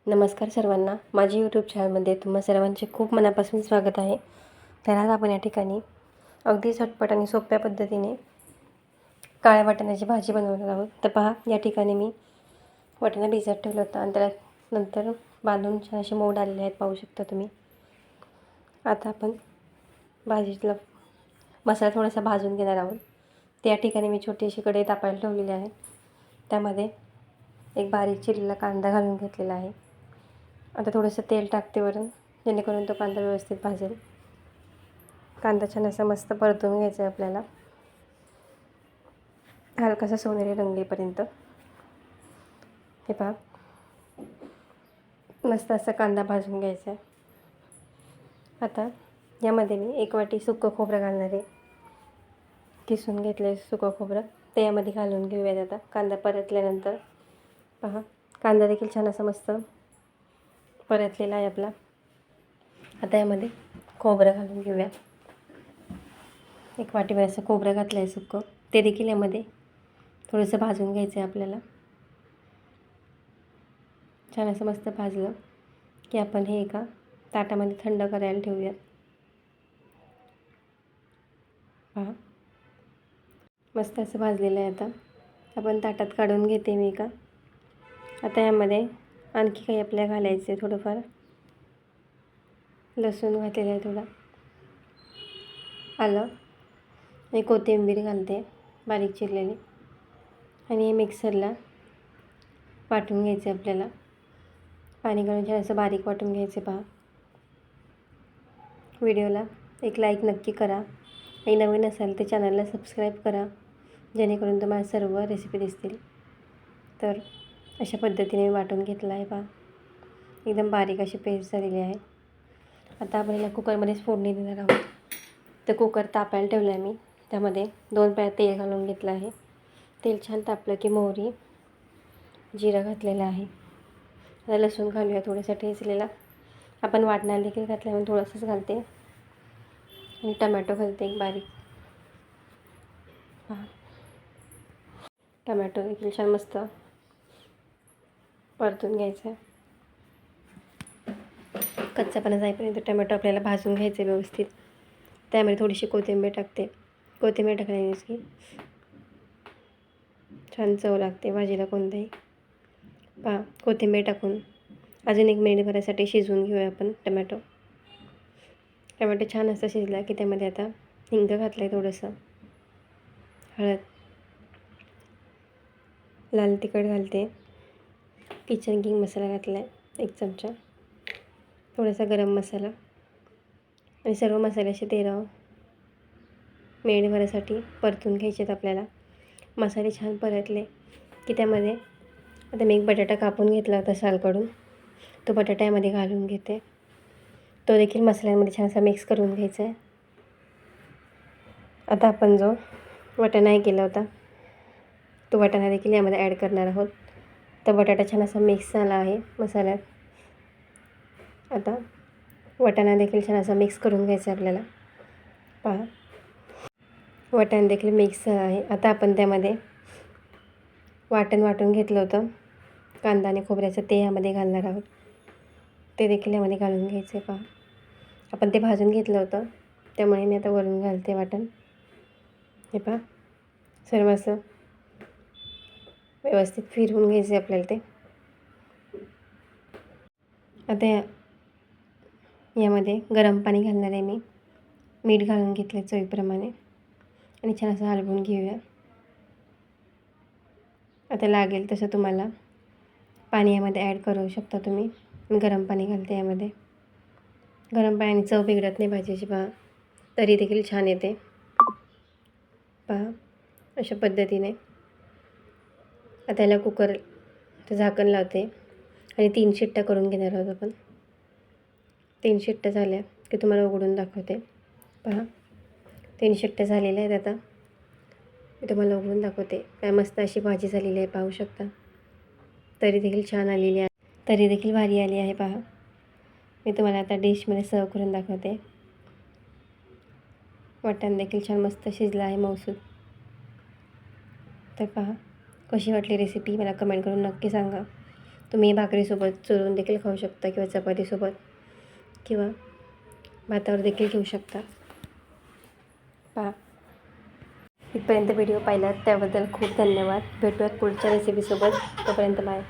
नमस्कार सर्वांना, माझी यूट्यूब चॅनलमध्ये तुम्हा सर्वांचे खूप मनापासून स्वागत आहे. तर आज आपण या ठिकाणी अगदी झटपट आणि सोप्या पद्धतीने काळ्या वाटाण्याची भाजी बनवणार आहोत. तर पहा, या ठिकाणी मी वाटाणा भिजत ठेवलं होतं आणि त्याला नंतर बांधून छान असे मोड आलेले आहेत, पाहू शकता तुम्ही. आता आपण भाजीला मसाला थोडासा भाजून घेणार आहोत. त्या ठिकाणी मी छोटीशी कढई तापायला ठेवलेली आहे. त्यामध्ये एक बारीक चिरलेला कांदा घालून घेतलेला आहे. आता थोडंसं तेल टाकते वरून, जेणेकरून तो कांदा व्यवस्थित भाजेल. कांदा छान असा मस्त परतून घ्यायचा आहे आपल्याला, हलकासा सोनेरी रंग येईपर्यंत. हे पहा, मस्त असा कांदा भाजून घ्यायचा आहे. आता यामध्ये मी 1 वाटी सुकं खोबरं घालणार आहे. किसून घेतले सुकं खोबरं ते यामध्ये घालून घेऊयात. आता कांदा परतल्यानंतर पहा, कांदा देखील छान असा मस्त परतलेला आहे आपला. आता यामध्ये खोबरं घालून घेऊया. 1 वाटीभर असं खोबरं घातलं आहे सुकं, ते देखील यामध्ये थोडंसं भाजून घ्यायचं आहे आपल्याला. छान असं मस्त भाजलं की आपण हे एका ताटामध्ये थंड करायला ठेवूयात. पहा, मस्त असं भाजलेलं आहे. आता आपण ताटात काढून घेते मी एका. आता यामध्ये आणखी काही आपल्याला घालायचं आहे. थोडंफार लसूण घातलेलं आहे, थोडा आलं आणि कोथिंबीर घालते बारीक चिरलेली. आणि हे मिक्सरला वाटून घ्यायचं आपल्याला. पाणी घालून छान असं बारीक वाटून घ्यायचे. पहा, व्हिडिओला एक लाईक नक्की करा आणि नवीन असाल तर चॅनलला सबस्क्राईब करा, जेणेकरून तुम्हाला सर्व रेसिपी दिसतील. तर अशा पद्धतीने मी वाटून घेतला आहे. पहा, एकदम बारीक अशी पेस्ट झालेली आहे. आता आपण याला कुकरमध्येच फोडणी देणार आहोत. तर कुकर तापायला ठेवलं आहे मी. त्यामध्ये 2 पळ्या तेल घालून घेतलं आहे. तेल छान तापलं की मोहरी, जिरं घातलेलं आहे. आता लसूण घालूया थोडासा ठेचलेला. आपण वाटणाला देखील घातल्यामुळे थोडंसंच घालते. आणि टमॅटो घालते एक बारीक. पहा, टमॅटो देखील छान मस्त परतून घ्यायचं आहे. कच्चापणा जाईपर्यंत टमॅटो आपल्याला भाजून घ्यायचे व्यवस्थित. त्यामध्ये थोडीशी कोथिंबीर टाकते. कोथिंबीर टाकल्यानेच की छान चव लागते भाजीला कोणत्याही. पहा, कोथिंबीर टाकून अजून 1 मिनिटभरासाठी शिजवून घेऊया आपण टमॅटो. टमॅटो छान असं शिजला की त्यामध्ये आता हिंग घातलं आहे, थोडंसं हळद, लाल तिखट घालते, किचन किंग मसाला घातला आहे 1 चमचा, थोडासा गरम मसाला आणि सर्व मसाल्याचे 13 मिनिटभरासाठी परतून घ्यायचे आहेत आपल्याला. मसाले छान परतले की त्यामध्ये आता मी 1 बटाटा कापून घेतला होता साल काढून, तो बटाटा यामध्ये घालून घेते. तो देखील मसाल्यांमध्ये छान असा मिक्स करून घ्यायचा आहे. आता आपण जो वाटाणा केला होता तो वाटाणा देखील यामध्ये ॲड करणार आहोत. तर बटाटा छान असा मिक्स झाला आहे मसाल्यात. आता वाटाणा देखील छान असा मिक्स करून घ्यायचा आपल्याला. पहा, वाटाणा देखील मिक्स झाला आहे. आता आपण त्यामध्ये वाटून घेतलं होतं कांदा आणि खोबऱ्याचं, ते यामध्ये घालणार आहोत. ते देखील यामध्ये घालून घ्यायचं आहे. पहा, आपण ते भाजून घेतलं होतं, त्यामुळे मी आता वरून घालते वाटण. हे पहा, सर्व असं व्यवस्थित फिरवून घ्यायचे आपल्याला ते. आता यामध्ये गरम पाणी घालणार आहे मी. मीठ घालून घेतले चवीप्रमाणे आणि छान असं हलवून घेऊया. आता लागेल तसं तुम्हाला पाणी यामध्ये ॲड करू शकता तुम्ही. मी गरम पाणी घालते यामध्ये. गरम पाण्याने चव बिघडत नाही भाजीची. पहा, तरी देखील छान येते. पहा, अशा पद्धतीने आता याला कुकरचं झाकण लावते आणि 3 शिट्ट्या करून घेणार आहोत आपण. 3 शिट्ट्या झाल्या की तुम्हाला उघडून दाखवते. पहा, 3 शिट्ट्या झालेल्या आहेत. आता मी तुम्हाला उघडून दाखवते. काय मस्त अशी भाजी झालेली आहे, पाहू शकता. तरी देखील छान आलेली आहे, तरी देखील भारी आली आहे. पहा, मी तुम्हाला आता डिशमध्ये सर्व करून दाखवते. वाटाणा देखील छान मस्त शिजला आहे, मऊसूद. तर पहा, कशी वाटली रेसिपी मला कमेंट करून नक्की सांगा. तुम्ही भाकरीसोबत चुरून देखील खाऊ शकता किंवा चपातीसोबत किंवा भातावर देखील घेऊ शकता. पहा, इथपर्यंत व्हिडिओ पाहिलात त्याबद्दल खूप धन्यवाद. भेटूयात पुढच्या रेसिपीसोबत. तोपर्यंत बाय.